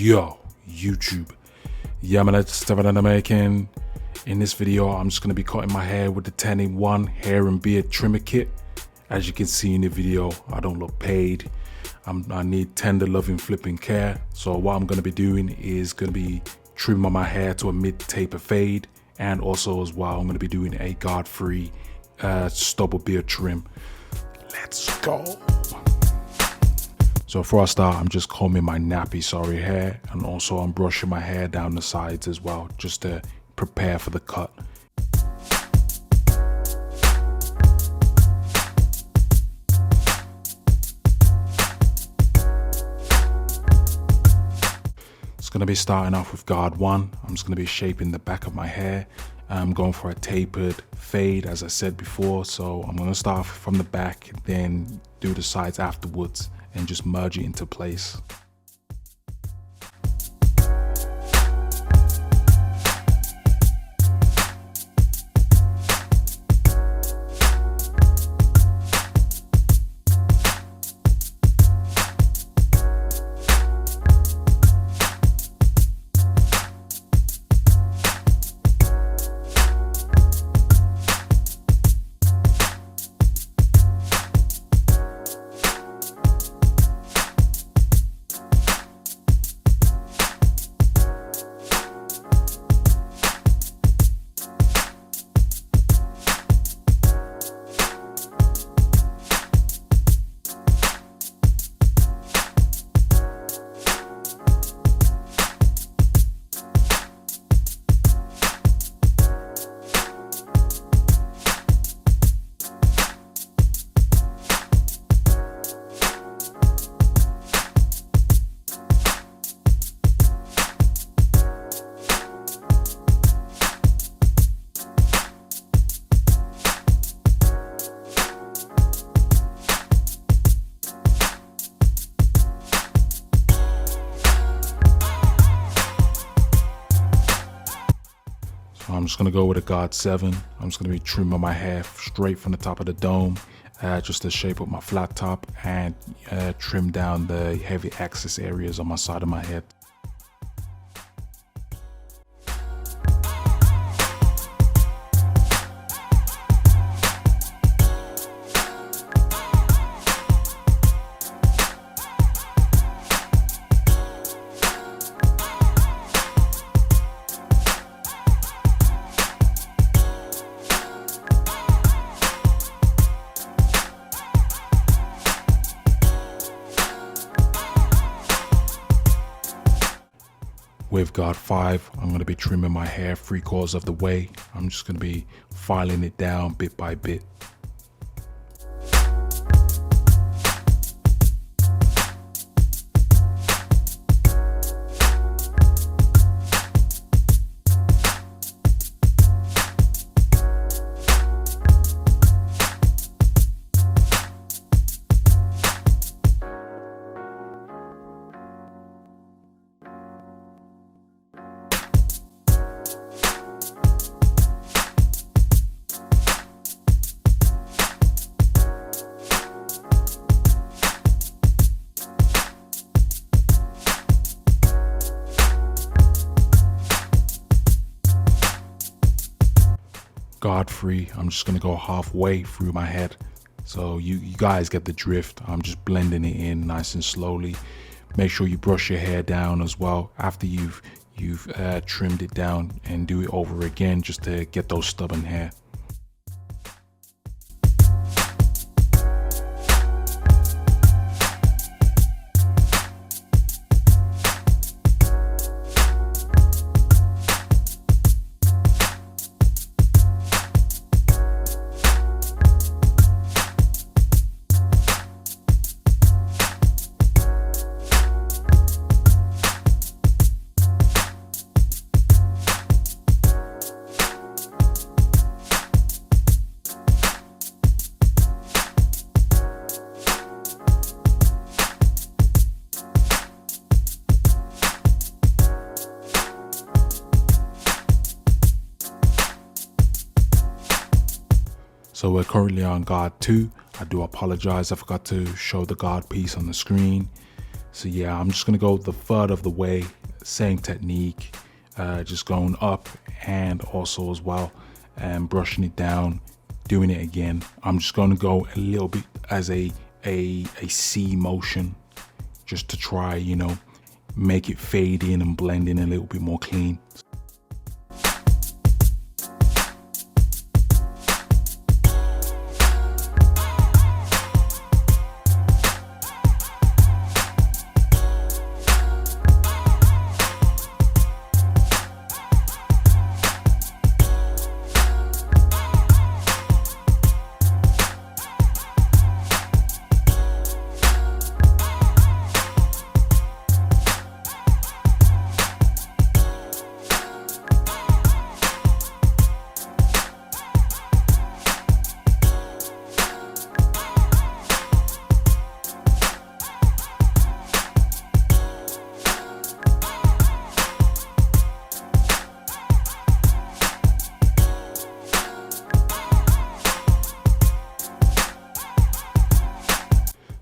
Yo, YouTube. Yeah, man, it's Tevron. In this video, I'm just going to be cutting my hair with the 10-in-1 hair and beard trimmer kit. As you can see in the video, I don't look paid. I need tender, loving, flipping care. So what I'm going to be doing is going to be trimming my hair to a mid-taper fade. And also as well, I'm going to be doing a guard-free stubble beard trim. Let's go. So before I start, I'm just combing my nappy sorry hair, and also I'm brushing my hair down the sides as well, just to prepare for the cut. It's going to be starting off with guard 1. I'm just going to be shaping the back of my hair. I'm going for a tapered fade, as I said before. So I'm going to start from the back, then do the sides afterwards, and just merge it into place. I'm just going to go with a guard 7. I'm just going to be trimming my hair straight from the top of the dome, just to shape up my flat top and trim down the heavy excess areas on my side of my head. With guard 5, I'm going to be trimming my hair 3/4 of the way. I'm just going to be filing it down bit by bit. Guard 3, I'm just going to go halfway through my head, so you guys get the drift. I'm just blending it in nice and slowly. Make sure you brush your hair down as well after you've trimmed it down, and do it over again just to get those stubborn hair. So we're currently on guard 2. I do apologize, I forgot to show the guard piece on the screen. So yeah, I'm just gonna go the third of the way, same technique, just going up and also as well, and brushing it down, doing it again. I'm just gonna go a little bit as a C motion, just to try, you know, make it fade in and blend in a little bit more clean.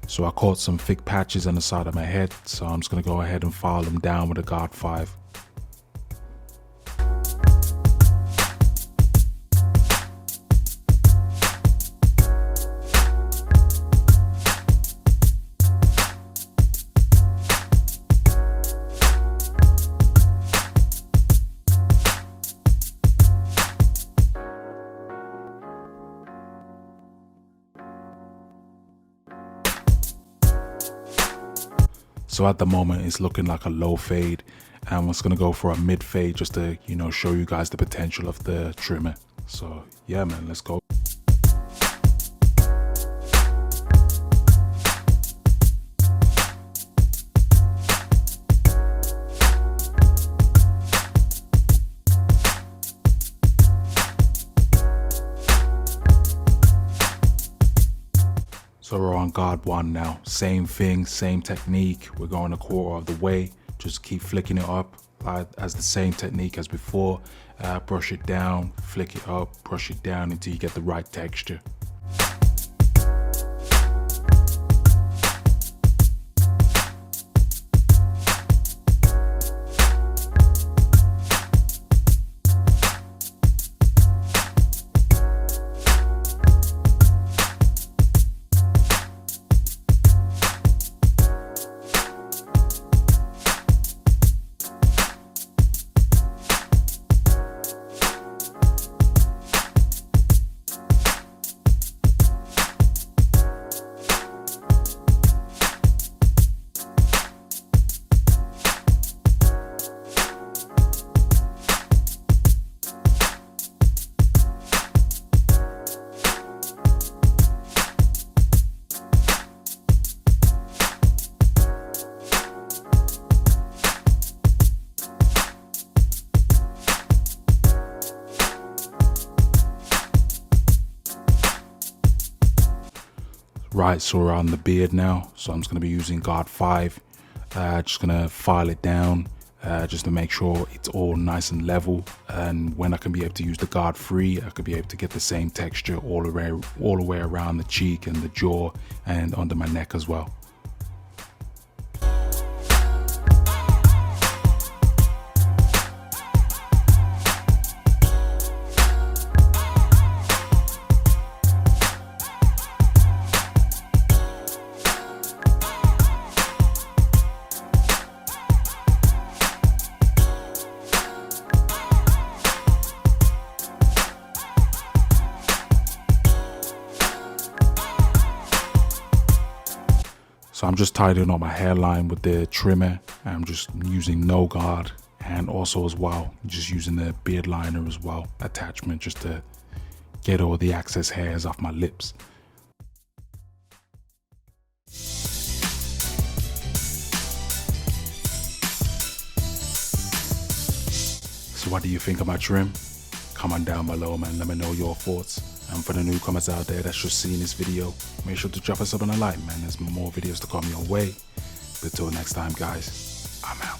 So I caught some thick patches on the side of my head, so I'm just going to go ahead and file them down with a Guard 5. So at the moment it's looking like a low fade, and I'm just gonna go for a mid fade just to, you know, show you guys the potential of the trimmer. So yeah, man, let's go. So we're on Guard 1 now. Same thing, same technique. We're going a quarter of the way. Just keep flicking it up as the same technique as before. Brush it down, flick it up, brush it down until you get the right texture. Right, so we're on the beard now, so I'm just going to be using Guard 5. Just going to file it down just to make sure it's all nice and level, and when I can be able to use the Guard 3, I could be able to get the same texture all the way around the cheek and the jaw and under my neck as well. So I'm just tidying up my hairline with the trimmer. I'm just using no guard, and also as well, just using the beard liner as well, attachment, just to get all the excess hairs off my lips. So what do you think of my trim? Comment down below, man, let me know your thoughts. And for the newcomers out there that's just seeing this video, make sure to drop us up on a like, man. There's more videos to come your way. But till next time, guys, I'm out.